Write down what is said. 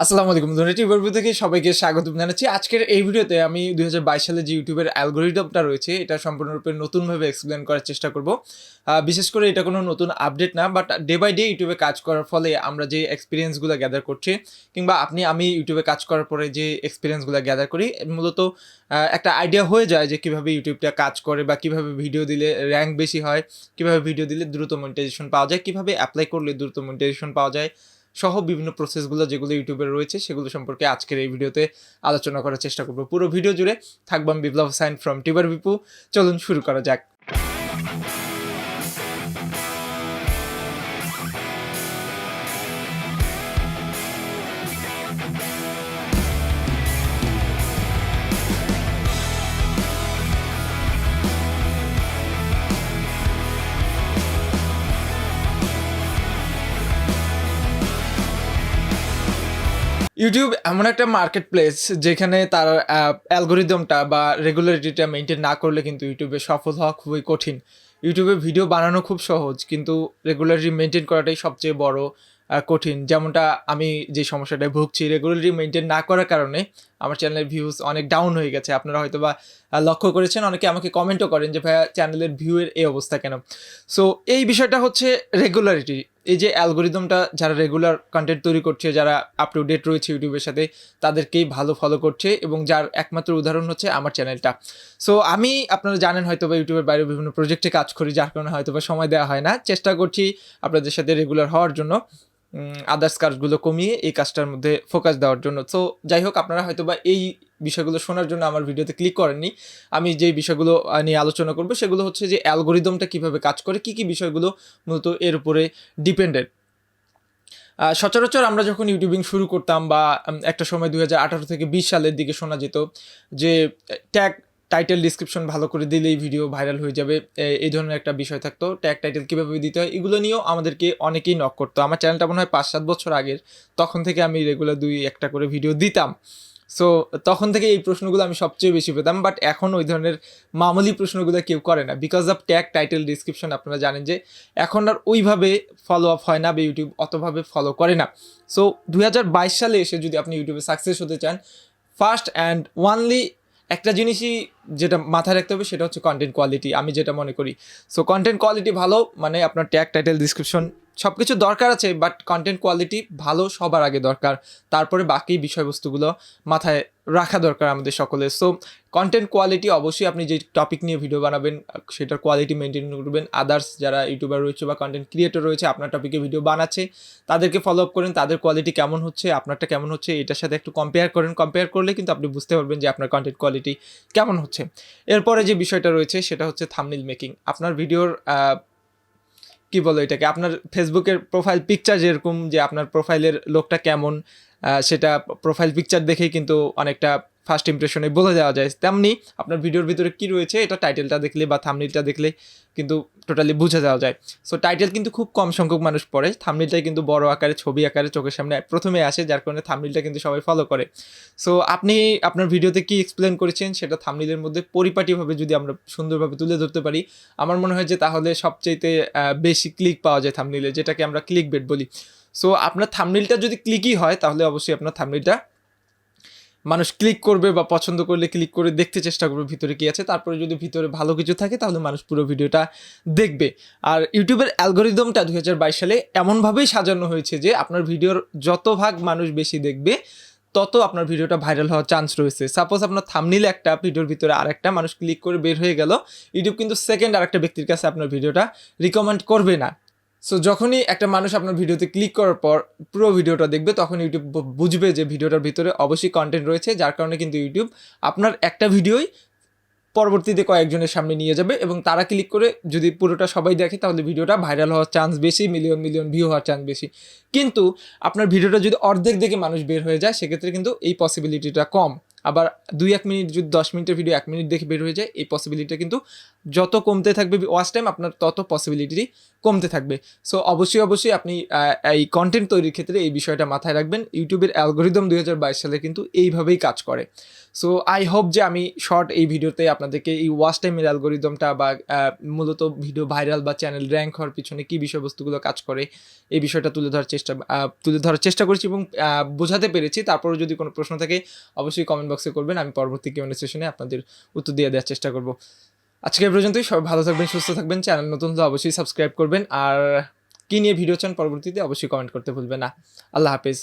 আসসালামু আলাইকুম বন্ধুরা, টিউববিপু থেকে সবাইকে স্বাগত জানাচ্ছি। আজকের এই ভিডিওতে আমি 2022 সালে যে ইউটিউবের অ্যালগরিদমটা রয়েছে এটা সম্পূর্ণরূপে নতুনভাবে এক্সপ্লেন করার চেষ্টা করব। বিশেষ করে এটা কোনো নতুন আপডেট না, বাট ডে বাই ডে ইউটিউবে কাজ করার ফলে আমরা যে এক্সপিরিয়েন্সগুলো গ্যাদার করছি, কিংবা আমি ইউটিউবে কাজ করার পরে যে এক্সপিরিয়েন্সগুলো গ্যাদার করি, মূলত একটা আইডিয়া হয়ে যায় যে কীভাবে ইউটিউবটা কাজ করে বা কীভাবে ভিডিও দিলে র্যাঙ্ক বেশি হয়, কীভাবে ভিডিও দিলে দ্রুত মনিটাইজেশন পাওয়া যায়, কীভাবে অ্যাপ্লাই করলে দ্রুত মনিটাইজেশন পাওয়া যায় সহ বিভিন্ন প্রসেসগুলো যেগুলো ইউটিউবে রয়েছে সেগুলো সম্পর্কে আজকের এই ভিডিওতে আলোচনা করার চেষ্টা করব। পুরো ভিডিও জুড়ে থাকবো আমি বিপ্লব সাইন ফ্রম TUBER। চলুন শুরু করা যাক। ইউটিউব এমন একটা মার্কেট প্লেস যেখানে তার অ্যালগোরিদমটা বা রেগুলারিটিটা মেনটেন না করলে কিন্তু ইউটিউবে সফল হওয়া খুবই কঠিন। ইউটিউবে ভিডিও বানানো খুব সহজ, কিন্তু রেগুলারিটি মেনটেন করাটাই সবচেয়ে বড় কঠিন। যেমনটা আমি যে সমস্যাটায় ভুগছি, রেগুলারিটি মেনটেন না করার কারণে আমার চ্যানেলের ভিউজ অনেক ডাউন হয়ে গেছে। আপনারা হয়তো বা লক্ষ্য করেছেন, অনেকে আমাকে কমেন্টও করেন যে ভাইয়া চ্যানেলের ভিউয়ের এই অবস্থা কেন। সো এই বিষয়টা হচ্ছে রেগুলারিটি। এই যে অ্যালগোরিদমটা যারা রেগুলার কন্টেন্ট তৈরি করছে, যারা আপ টু ডেট রয়েছে ইউটিউবের সাথে, তাদেরকেই ভালো ফলো করছে, এবং যার একমাত্র উদাহরণ হচ্ছে আমার চ্যানেলটা। সো আমি, আপনারা জানেন হয়তো বা ইউটিউবের বাইরে বিভিন্ন প্রজেক্টে কাজ করি, যার কারণে হয়তো বা সময় দেওয়া হয় না। চেষ্টা করছি আপনাদের সাথে রেগুলার হওয়ার জন্য, আদার্স কাজগুলো কমিয়ে এই কাজটার মধ্যে ফোকাস দেওয়ার জন্য। সো যাই হোক, আপনারা হয়তো বা এই বিষয়গুলো শোনার জন্য আমার ভিডিওতে ক্লিক করেননি। আমি যে বিষয়গুলো নিয়ে আলোচনা করব সেগুলো হচ্ছে যে অ্যালগোরিদমটা কীভাবে কাজ করে, কী কী বিষয়গুলো মূলত এর উপরে ডিপেন্ডেন্ট। সচরাচর আমরা যখন ইউটিউবিং শুরু করতাম, বা একটা সময় 2018 থেকে 20 সালের দিকে শোনা যেত যে ট্যাগ টাইটেল ডিসক্রিপশন ভালো করে দিলেই ভিডিও ভাইরাল হয়ে যাবে, এই ধরনের একটা বিষয় থাকতো। ট্যাগ টাইটেল কীভাবে দিতে হয় এগুলো নিয়েও আমাদেরকে অনেকেই নক করতো। আমার চ্যানেলটা মনে হয় 5-7 বছর আগের, তখন থেকে আমি রেগুলার 2-1টা করে ভিডিও দিতাম। সো তখন থেকে এই প্রশ্নগুলো আমি সবচেয়ে বেশি পেতাম, বাট এখন ওই ধরনের মামুলি প্রশ্নগুলো কেউ করে না, because of tag title description. আপনারা জানেন যে এখন আর ওইভাবে ফলো আপ হয় না, বা ইউটিউব অতভাবে ফলো করে না। সো 2022 সালে এসে যদি আপনি ইউটিউবে সাকসেস হতে চান, ফার্স্ট অ্যান্ড ওয়ানলি একটা জিনিসই যেটা মাথায় রাখতে হবে সেটা হচ্ছে কন্টেন্ট কোয়ালিটি, আমি যেটা মনে করি। সো কন্টেন্ট কোয়ালিটি ভালো, মানে আপনার ট্যাগ টাইটেল ডিসক্রিপশন সব কিছু দরকার আছে, বাট কন্টেন্ট কোয়ালিটি ভালো সবার আগে দরকার, তারপরে বাকি বিষয়বস্তুগুলো মাথায় রাখা দরকার আমাদের সকলের। সো কন্টেন্ট কোয়ালিটি অবশ্যই, আপনি যে টপিক নিয়ে ভিডিও বানাবেন সেটার কোয়ালিটি মেনটেন করবেন। আদার্স যারা ইউটিউবার রয়েছে বা কন্টেন্ট ক্রিয়েটর রয়েছে আপনার টপিকে ভিডিও বানাচ্ছে, তাদেরকে ফলো আপ করেন, তাদের কোয়ালিটি কেমন হচ্ছে, আপনারটা কেমন হচ্ছে, এটার সাথে একটু কম্পেয়ার করেন। কম্পেয়ার করলে কিন্তু আপনি বুঝতে পারবেন যে আপনার কন্টেন্ট কোয়ালিটি কেমন হচ্ছে। এরপরে যে বিষয়টা রয়েছে সেটা হচ্ছে থাম্বনেল মেকিং। আপনার ভিডিওর কি বলো এটাকে, আপনার ফেসবুকের প্রোফাইল পিকচার যেরকম, যে আপনার প্রোফাইলের লোকটা কেমন, সেটা প্রোফাইল পিকচার দেখেই কিন্তু অনেকটা ফার্স্ট ইমপ্রেশনে বলে দেওয়া যায়, তেমনি আপনার ভিডিওর ভিতরে কী রয়েছে এটা টাইটেলটা দেখলে বা থাম্বনেলটা দেখলে কিন্তু টোটালি বুঝে দেওয়া যায়। সো টাইটেল কিন্তু খুব কম সংখ্যক মানুষ পড়ে, থাম্বনেলটাই কিন্তু বড় আকারে ছবি আকারে চোখের সামনে প্রথমে আসে, যার কারণে থাম্বনেলটা কিন্তু সবাই ফলো করে। সো আপনি আপনার ভিডিওতে কি এক্সপ্লেন করেছেন সেটা থাম্বনেলের মধ্যে পরিপাটিভাবে যদি আমরা সুন্দরভাবে তুলে ধরতে পারি, আমার মনে হয় যে তাহলে সবচাইতে বেশি ক্লিক পাওয়া যায় থাম্বনেলে, যেটাকে আমরা ক্লিক বেট বলি। সো আপনার থাম্বনেলটা যদি ক্লিকই হয় তাহলে অবশ্যই আপনার থাম্বনেলটা মানুষ ক্লিক করবে, বা পছন্দ করলে ক্লিক করে দেখতে চেষ্টা করবে ভিতরে কী আছে। তারপরে যদি ভিতরে ভালো কিছু থাকে তাহলে মানুষ পুরো ভিডিওটা দেখবে। আর ইউটিউবের অ্যালগোরিদমটা 2022 সালে এমনভাবেই সাজানো হয়েছে যে আপনার ভিডিওর যত ভাগ মানুষ বেশি দেখবে, তত আপনার ভিডিওটা ভাইরাল হওয়ার চান্স রয়েছে। সাপোজ আপনার থাম্বনেল একটা, ভিডিওর ভিতরে আরেকটা, মানুষ ক্লিক করে বের হয়ে গেল, ইউটিউব কিন্তু সেকেন্ড আরেকটা ব্যক্তির কাছে আপনার ভিডিওটা রিকমেন্ড করবে না। সো যখনই একটা মানুষ আপনার ভিডিওতে ক্লিক করার পর পুরো ভিডিওটা দেখবে, তখন ইউটিউব বুঝবে যে ভিডিওটার ভিতরে অবশ্যই কন্টেন্ট রয়েছে, যার কারণে কিন্তু ইউটিউব আপনার একটা ভিডিওই পরবর্তীতে কয়েকজনের সামনে নিয়ে যাবে, এবং তারা ক্লিক করে যদি পুরোটা সবাই দেখে তাহলে ভিডিওটা ভাইরাল হওয়ার চান্স বেশি, মিলিয়ন মিলিয়ন ভিউ হওয়ার চান্স বেশি। কিন্তু আপনার ভিডিওটা যদি অর্ধেক দেখে মানুষ বের হয়ে যায়, সেক্ষেত্রে কিন্তু এই পসিবিলিটিটা কম। আবার 2-1 মিনিট যদি 10 মিনিটের ভিডিও 1 মিনিট দেখে বের হয়ে যায়, এই পসিবিলিটিটা কিন্তু যত কমতে থাকবে ওয়াচ টাইম, আপনার তত পসিবিলিটি কমতে থাকবে। সো অবশ্যই আপনি এই কন্টেন্ট তৈরির ক্ষেত্রে এই বিষয়টা মাথায় রাখবেন। ইউটিউবের অ্যালগোরিদম 2022 সালে কিন্তু এইভাবেই কাজ করে। সো আই হোপ যে আমি শর্ট এই ভিডিওতে আপনাদেরকে এই ওয়াচ টাইমের অ্যালগোরিদমটা বা মূলত ভিডিও ভাইরাল বা চ্যানেল র্যাঙ্ক হওয়ার পিছনে কী বিষয়বস্তুগুলো কাজ করে এই বিষয়টা তুলে ধরার চেষ্টা করেছি এবং বোঝাতে পেরেছি। তারপরে যদি কোনো প্রশ্ন থাকে অবশ্যই কমেন্ট বক্সে করবেন, আমি পরবর্তী কিউএনএ সেশনে আপনাদের উত্তর দিয়ে দেওয়ার চেষ্টা করব। আজকে এই পর্যন্তই। সবাই ভালো থাকবেন, সুস্থ থাকবেন। চ্যানেল নতুন হলে অবশ্যই সাবস্ক্রাইব করবেন, আর কী নিয়ে ভিডিও চান পরবর্তীতে অবশ্যই কমেন্ট করতে ভুলবেন না। আল্লাহ হাফেজ।